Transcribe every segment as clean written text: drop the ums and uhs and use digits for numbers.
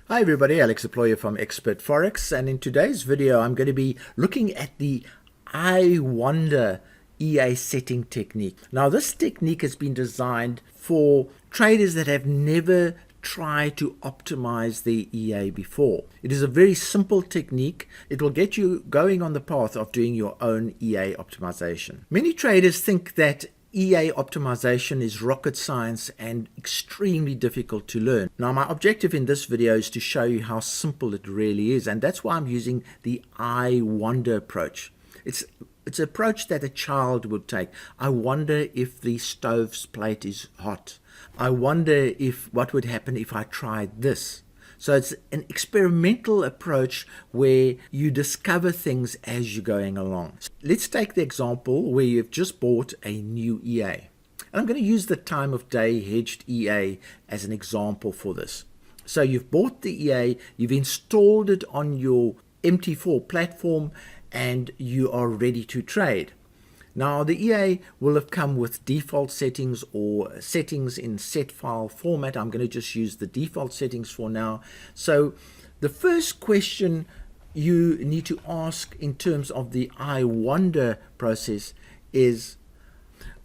Hi everybody, Alex Employer from Expert Forex, and in today's video I'm going to be looking at the I wonder EA setting technique. Now this technique has been designed for traders that have never tried to optimize their EA before. It is a very simple technique. It will get you going on the path of doing your own EA optimization. Many traders think that EA optimization is rocket science and extremely difficult to learn. Now my objective in this video is to show you how simple it really is, and that's why I'm using the I wonder approach. It's an approach that a child would take. I wonder if the stove's plate is hot. I wonder what would happen if I tried this. So it's an experimental approach where you discover things as you're going along. So let's take the example where you've just bought a new EA. And I'm going to use the time of day hedged EA as an example for this. So you've bought the EA, you've installed it on your MT4 platform, and you are ready to trade. Now the EA will have come with default settings or settings in set file format. I'm going to just use the default settings for now. So the first question you need to ask in terms of the I wonder process is,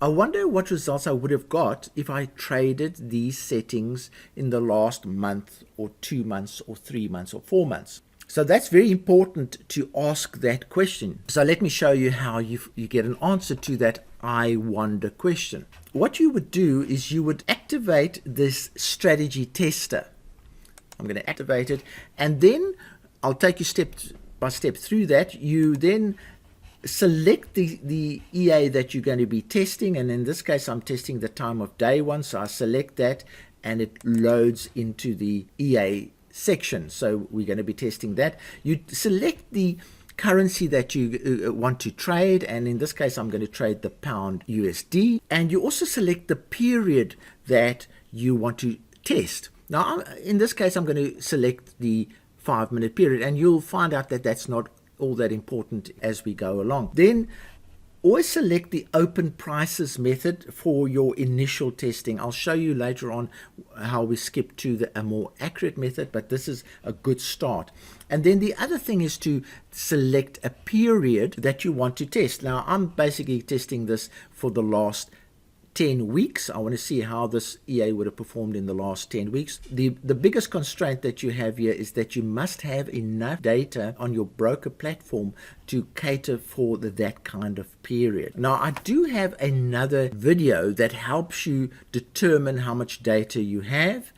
I wonder what results I would have got if I traded these settings in the last month or 2 months or 3 months or 4 months. So that's very important to ask that question. So let me show you how you get an answer to that I wonder question. What you would do is you would activate this strategy tester. I'm going to activate it, and then I'll take you step by step through that. You then select the EA that you're going to be testing, and in this case I'm testing the time of day one, so I select that and it loads into the EA section. So we're going to be testing that. You select the currency that you want to trade, and in this case I'm going to trade the pound USD, and you also select the period that you want to test. Now in this case I'm going to select the 5-minute period, and you'll find out that that's not all that important as we go along. Then always select the open prices method for your initial testing. I'll show you later on how we skip to a more accurate method, but this is a good start. And then the other thing is to select a period that you want to test. Now I'm basically testing this for the last 10 weeks. I want to see how this EA would have performed in the last 10 weeks. The biggest constraint that you have here is that you must have enough data on your broker platform to cater for that kind of period. Now I do have another video that helps you determine how much data you have.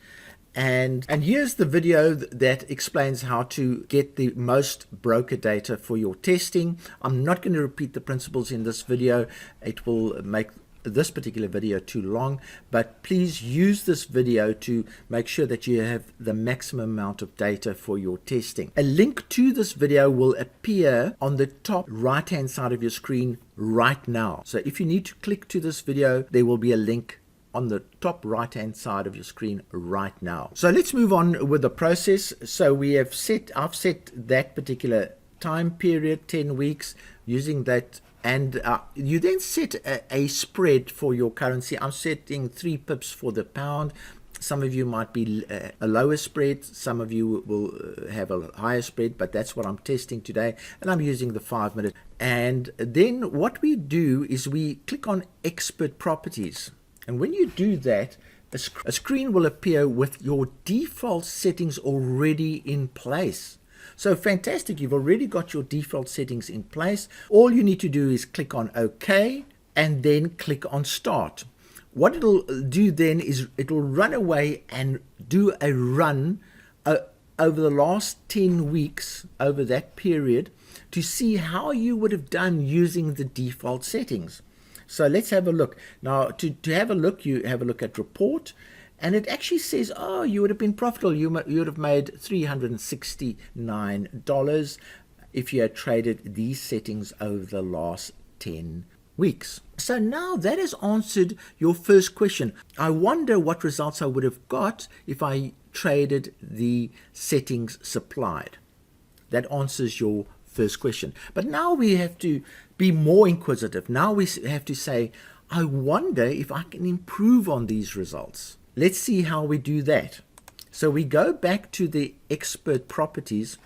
And here's the video that explains how to get the most broker data for your testing. I'm not going to repeat the principles in this video. It will make this particular video too long, but please use this video to make sure that you have the maximum amount of data for your testing. A link to this video will appear on the top right hand side of your screen right now. So if you need to click to this video, there will be a link on the top right hand side of your screen right now. So let's move on with the process. So I've set that particular time period, 10 weeks, using that. And you then set a spread for your currency. I'm setting 3 pips for the pound. Some of you might be a lower spread. Some of you will have a higher spread, but that's what I'm testing today. And I'm using the 5-minute. And then what we do is we click on Expert Properties. And when you do that, a screen will appear with your default settings already in place. So fantastic, you've already got your default settings in place. All you need to do is click on OK and then click on Start. What it'll do then is it'll run away and do a run over the last 10 weeks, over that period, to see how you would have done using the default settings. So let's have a look. Now to have a look, you have a look at Report. And it actually says, oh, you would have been profitable. You would have made $369 if you had traded these settings over the last 10 weeks. So now that has answered your first question. I wonder what results I would have got if I traded the settings supplied. That answers your first question. But now we have to be more inquisitive. Now we have to say, I wonder if I can improve on these results. Let's see how we do that. So we go back to the expert properties,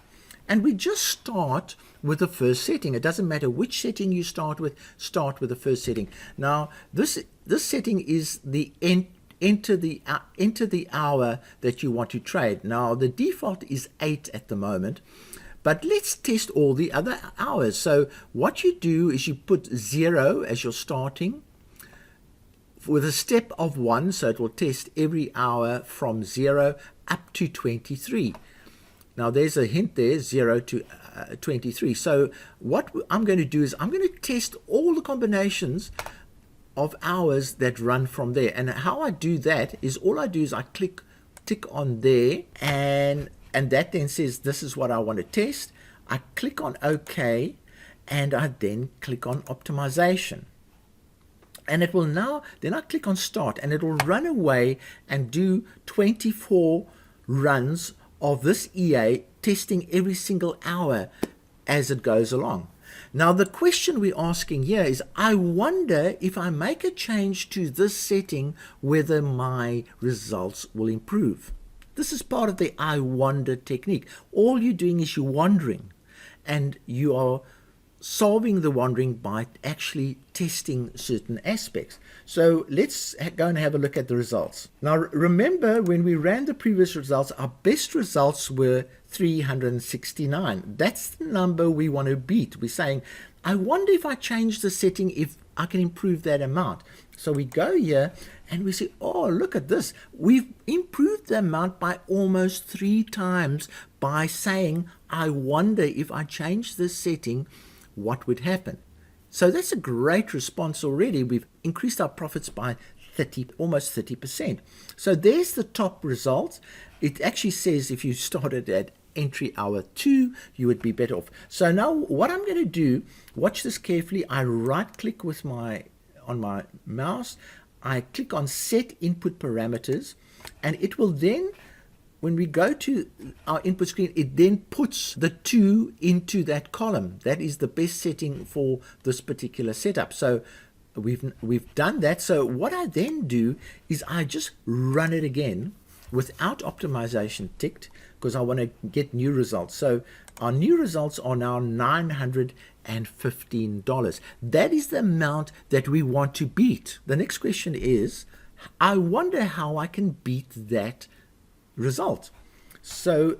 and we just start with the first setting. It doesn't matter which setting you start with the first setting. Now, this setting is the enter the hour that you want to trade. Now, the default is 8 at the moment, but let's test all the other hours. So what you do is you put 0 as your starting with a step of 1, so it will test every hour from 0 up to 23. Now there's a hint there, 0 to 23. So what I'm going to do is I'm going to test all the combinations of hours that run from there. And how I do that is all I do is I tick on there, and that then says this is what I want to test. I click on OK, and I then click on optimization. And it will now, then I click on start, and it will run away and do 24 runs of this EA, testing every single hour as it goes along. Now the question we're asking here is, I wonder if I make a change to this setting whether my results will improve. This is part of the I wonder technique. All you're doing is you're wondering, and you are solving the wondering by actually testing certain aspects. So let's go and have a look at the results. Now remember, when we ran the previous results, our best results were 369. That's the number we want to beat. We're saying, I wonder if I change the setting, if I can improve that amount. So we go here and we say, oh, look at this. We've improved the amount by almost 3 times by saying, I wonder if I change this setting, what would happen? So that's a great response already. We've increased our profits by almost 30%. So there's the top results. It actually says if you started at entry hour 2, you would be better off. So now what I'm going to do, watch this carefully. I right click with on my mouse. I click on set input parameters, and it will then, when we go to our input screen, it then puts the 2 into that column. That is the best setting for this particular setup. So we've done that. So what I then do is I just run it again without optimization ticked, because I want to get new results. So our new results are now $915. That is the amount that we want to beat. The next question is, I wonder how I can beat that result. So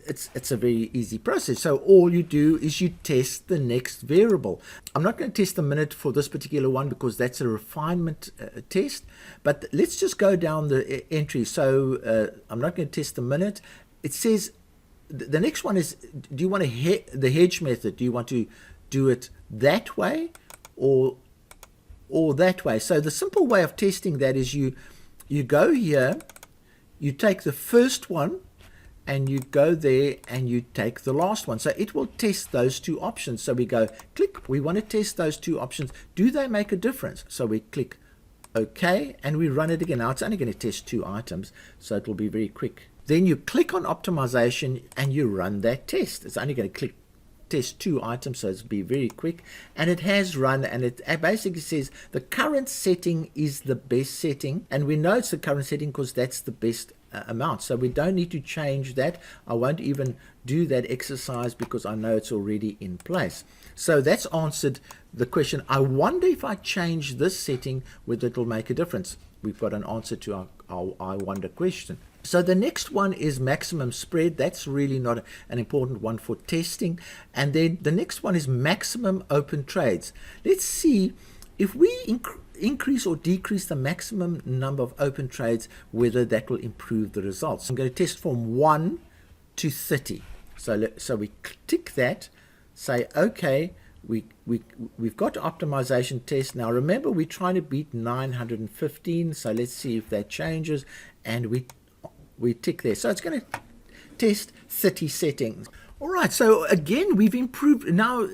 it's a very easy process. So all you do is you test the next variable. I'm not going to test the minute for this particular one because that's a refinement test, but let's just go down the entry. So I'm not going to test the minute. It says the next one is, do you want the hedge method? Do you want to do it that way or that way? So the simple way of testing that is you go here, you take the first one, and you go there and you take the last one. So it will test those 2 options. So we go click, we want to test those 2 options. Do they make a difference? So we click OK, and we run it again. Now it's only going to test 2 items, so it will be very quick. Then you click on optimization and you run that test. It's only going to test 2 items, so it'll be very quick. And it has run, and it basically says the current setting is the best setting. And we know it's the current setting because that's the best amount. So we don't need to change that. I won't even do that exercise because I know it's already in place. So that's answered the question. I wonder if I change this setting, whether it will make a difference. We've got an answer to our I wonder question. So the next one is maximum spread. That's really not an important one for testing. And then the next one is maximum open trades. Let's see if we increase or decrease the maximum number of open trades, whether that will improve the results. I'm going to test from 1 to 30. So we tick that, say OK. We've got optimization test. Now remember, we're trying to beat 915. So let's see if that changes, and we tick there. So it's going to test 30 settings. All right, so again, we've improved. Now,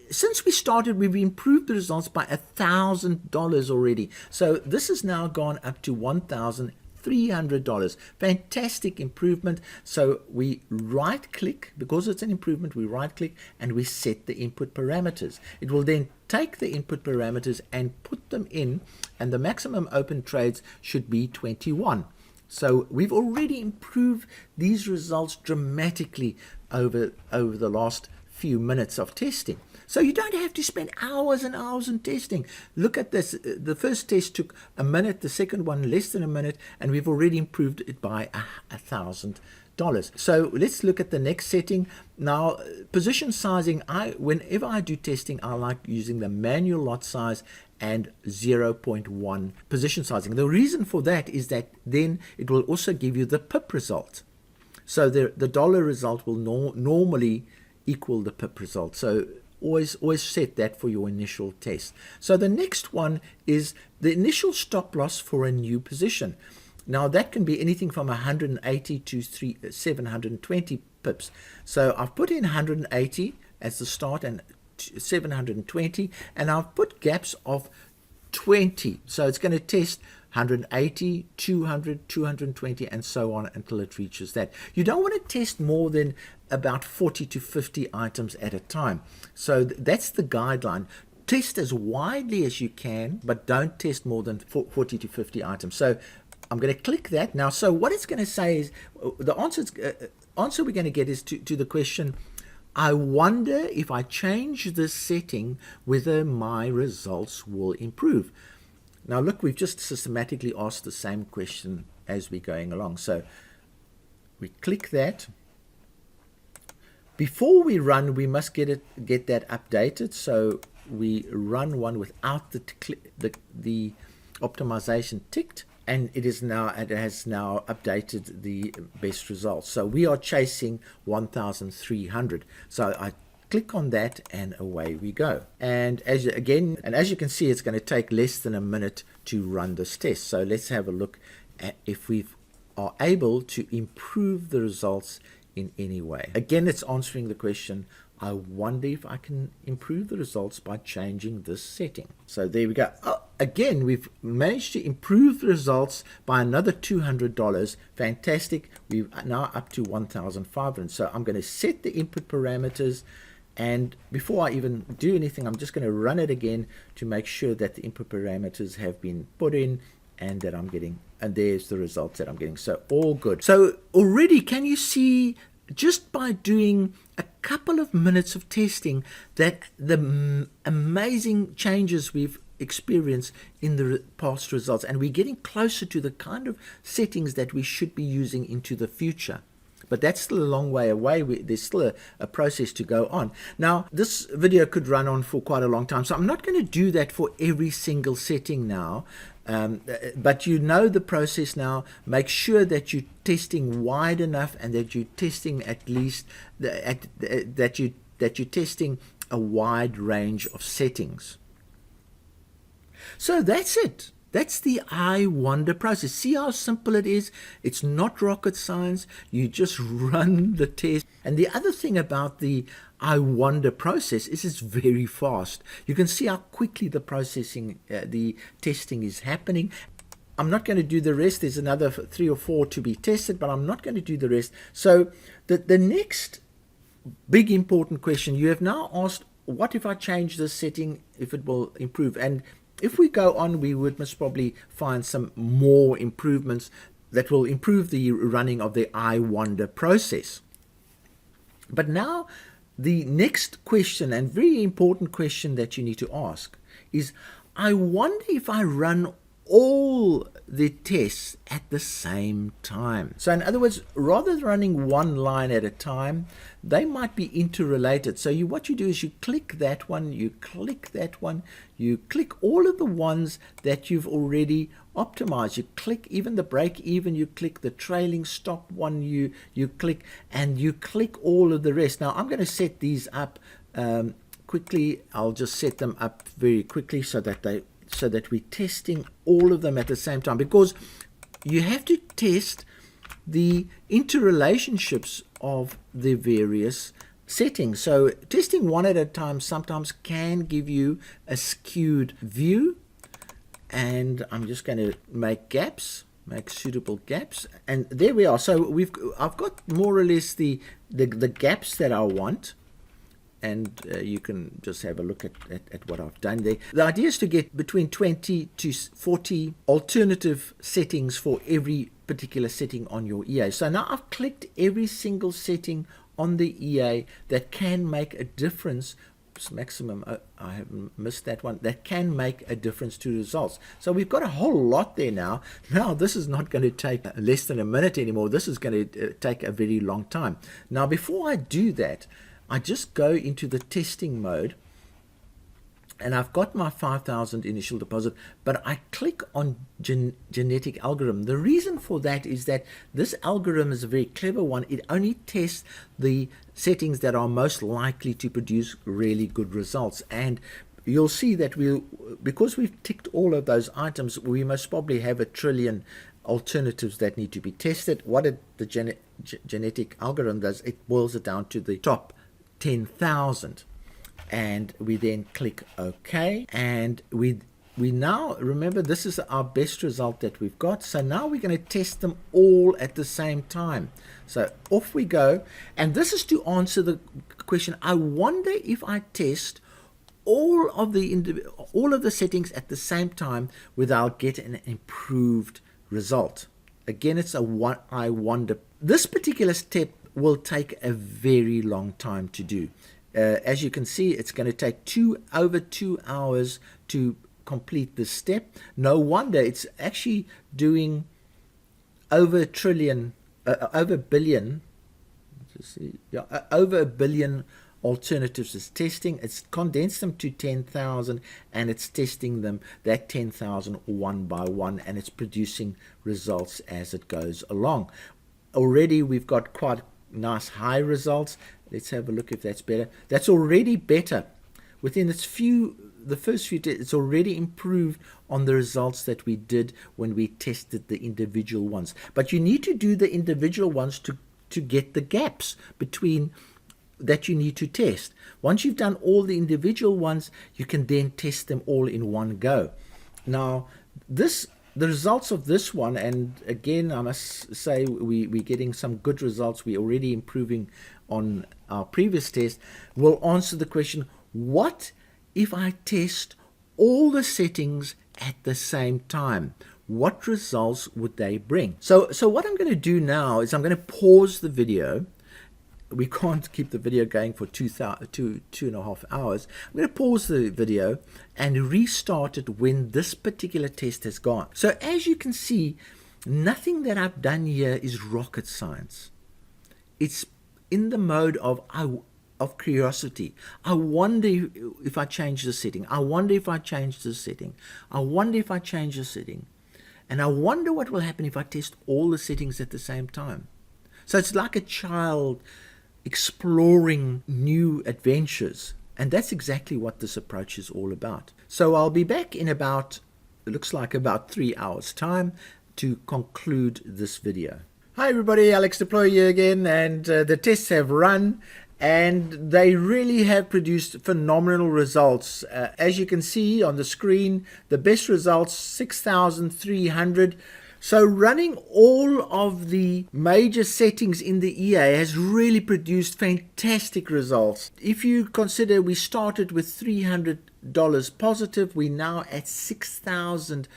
since we started, we've improved the results by $1,000 already. So this has now gone up to $1,300. Fantastic improvement. So we right click, because it's an improvement, we right click and we set the input parameters. It will then take the input parameters and put them in, and the maximum open trades should be 21. So we've already improved these results dramatically over the last few minutes of testing. So you don't have to spend hours and hours in testing. Look at this. The first test took a minute, the second one less than a minute, and we've already improved it by $1,000. So let's look at the next setting. Now, position sizing, whenever I do testing, I like using the manual lot size and 0.1 position sizing. The reason for that is that then it will also give you the pip result. So the dollar result will normally equal the pip result. So always set that for your initial test. So the next one is the initial stop loss for a new position. Now that can be anything from 180 to 720 pips. So I've put in 180 as the start and 720, and I've put gaps of 20. So it's going to test 180, 200, 220, and so on until it reaches that. You don't want to test more than about 40 to 50 items at a time. So that's the guideline. Test as widely as you can, but don't test more than 40 to 50 items. So I'm going to click that now. So what it's going to say is the answer we're going to get is to the question, I wonder if I change this setting whether my results will improve. Now look, we've just systematically asked the same question as we're going along. So we click that. Before we run, we must get that updated. So we run one without the optimization ticked, and it has now updated the best results. So we are chasing 1,300. So I click on that and away we go. And as you can see, it's going to take less than a minute to run this test. So let's have a look at if we are able to improve the results in any way. Again, it's answering the question, I wonder if I can improve the results by changing this setting. So there we go. Oh, again, we've managed to improve the results by another $200. Fantastic. We're now up to 1,500. So I'm going to set the input parameters. And before I even do anything, I'm just going to run it again to make sure that the input parameters have been put in and that I'm getting, and there's the results that I'm getting. So all good. So already, can you see, just by doing a couple of minutes of testing, that the amazing changes we've experienced in the past results, and we're getting closer to the kind of settings that we should be using into the future. But that's still a long way away. There's still a process to go on. Now, this video could run on for quite a long time, so I'm not going to do that for every single setting now. But you know the process now. Make sure that you're testing wide enough and that you're testing at least that you're testing a wide range of settings. So that's it. That's the I wonder process. See how simple it is? It's not rocket science. You just run the test. And the other thing about the I wonder process is it's very fast. You can see how quickly the testing is happening. I'm not going to do the rest. There's another 3 or 4 to be tested, but I'm not going to do the rest. So the next big important question, you have now asked, what if I change this setting, if it will improve? And if we go on, we would most probably find some more improvements that will improve the running of the I wonder process. But now the next question, and very important question that you need to ask, is I wonder if I run all the tests at the same time. So in other words, rather than running one line at a time, they might be interrelated. So what you do is you click that one, you click that one, you click all of the ones that you've already optimized. You click even the break even, you click the trailing stop one, you click, and you click all of the rest. Now I'm going to set these up quickly. I'll just set them up very quickly so that we're testing all of them at the same time, because you have to test the interrelationships of the various settings. So testing one at a time sometimes can give you a skewed view, and I'm just going to make gaps, make suitable gaps, and there we are. So I've got more or less the gaps that I want. and you can just have a look at what I've done there. The idea is to get between 20 to 40 alternative settings for every particular setting on your EA. So now I've clicked every single setting on the EA that can make a difference. Maximum, I haven't missed that one, that can make a difference to results. So we've got a whole lot there now. Now this is not going to take less than a minute anymore. This is going to take a very long time. Now before I do that, I just go into the testing mode, and I've got my 5,000 initial deposit, but I click on genetic algorithm. The reason for that is that this algorithm is a very clever one. It only tests the settings that are most likely to produce really good results. And you'll see that because we've ticked all of those items, we must probably have 1 trillion alternatives that need to be tested. What the genetic algorithm does, it boils it down to the top 10,000. And we then click OK, and we now, remember, this is our best result that we've got. So now we're going to test them all at the same time. So off we go, and this is to answer the question, I wonder if I test all of the settings at the same time, without getting an improved result. Again, it's I wonder. This particular step will take a very long time to do. As you can see, it's going to take over 2 hours to complete this step. No wonder it's actually doing over 1 trillion, over a billion, over a billion alternatives is testing. It's condensed them to 10,000, and it's testing them, that 10,000, one by one, and it's producing results as it goes along. Already we've got quite nice high results. Let's have a look if that's better. That's already better. Within the first few tests, it's already improved on the results that we did when we tested the individual ones. But you need to do the individual ones to get the gaps between that you need to test. Once you've done all the individual ones, you can then test them all in one go. Now, the results of this one, and again, I must say we're getting some good results. We're already improving on our previous test. Will answer the question, what if I test all the settings at the same time? What results would they bring? So what I'm going to do now is I'm going to pause the video. We can't keep the video going for 2.5 hours. I'm going to pause the video and restart it when this particular test has gone. So as you can see, nothing that I've done here is rocket science. It's in the mode of curiosity. I wonder if I change the setting. I wonder if I change the setting. I wonder if I change the setting. And I wonder what will happen if I test all the settings at the same time. So it's like a child exploring new adventures, and that's exactly what this approach is all about. So I'll be back in about, it looks like about 3 hours time to conclude this video. Hi everybody, Alex Deploy here again, and the tests have run, and they really have produced phenomenal results. As you can see on the screen, the best results 6,300. So running all of the major settings in the EA has really produced fantastic results. If you consider we started with $300 positive, we're now at $6,000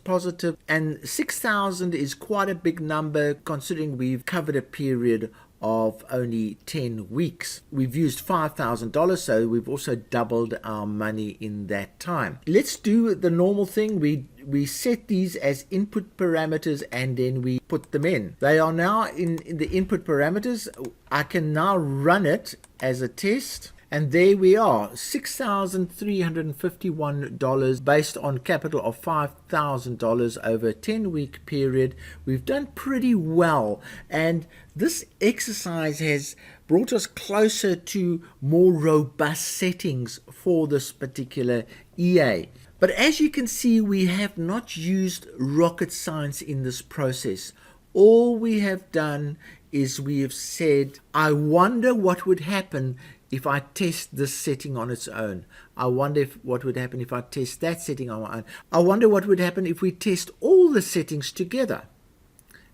positive, and 6,000 is quite a big number considering we've covered a period of only 10 weeks. We've used $5,000, so we've also doubled our money in that time. Let's do the normal thing. We set these as input parameters, and then we put them in. They are now in the input parameters. I can now run it as a test. And there we are, $6,351 based on capital of $5,000 over a 10-week period. We've done pretty well, and this exercise has brought us closer to more robust settings for this particular EA. But as you can see, we have not used rocket science in this process. All we have done is we have said, I wonder what would happen if I test this setting on its own. I wonder what would happen if I test that setting on my own. I wonder what would happen if we test all the settings together.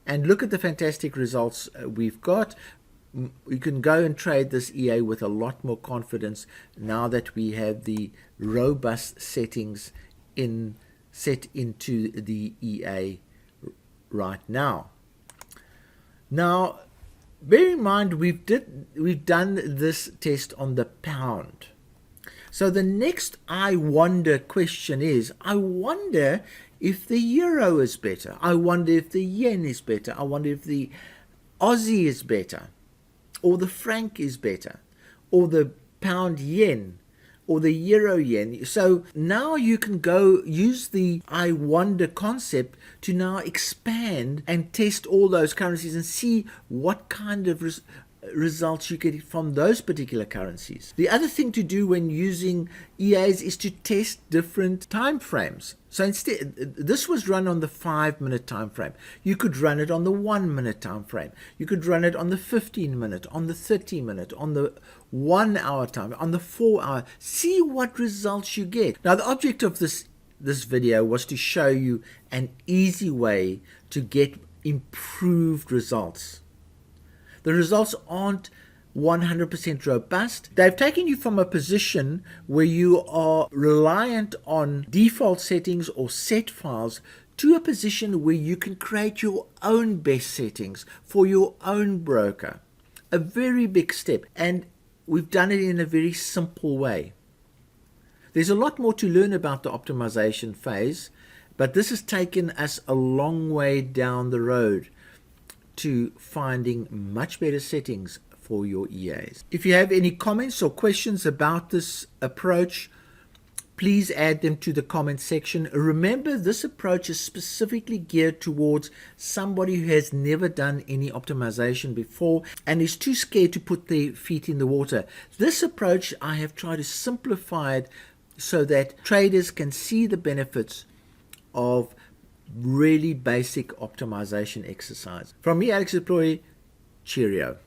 And look at the fantastic results we've got. you can go and trade this EA with a lot more confidence now that we have the robust settings set into the EA right now. Now, bear in mind we've done this test on the pound. So the next I wonder question is, I wonder if the euro is better. I wonder if the yen is better. I wonder if the Aussie is better, or the franc is better, or the pound yen, or the euro yen. So now you can go use the I wonder concept to now expand and test all those currencies and see what kind of results you get from those particular currencies. The other thing to do when using EAs is to test different time frames. So instead, this was run on the 5-minute time frame. You could run it on the 1-minute time frame. You could run it on the 15-minute, on the 30-minute, on the 1-hour time, on the 4-hour. See what results you get. Now, the object of this video was to show you an easy way to get improved results. The results aren't 100% robust. They've taken you from a position where you are reliant on default settings or set files to a position where you can create your own best settings for your own broker. A very big step, and we've done it in a very simple way. There's a lot more to learn about the optimization phase, but this has taken us a long way down the road to finding much better settings for your EAs. If you have any comments or questions about this approach, please add them to the comment section. Remember, this approach is specifically geared towards somebody who has never done any optimization before and is too scared to put their feet in the water. This approach, I have tried to simplify it so that traders can see the benefits of really basic optimization exercise. From me, Alex Deploy, cheerio.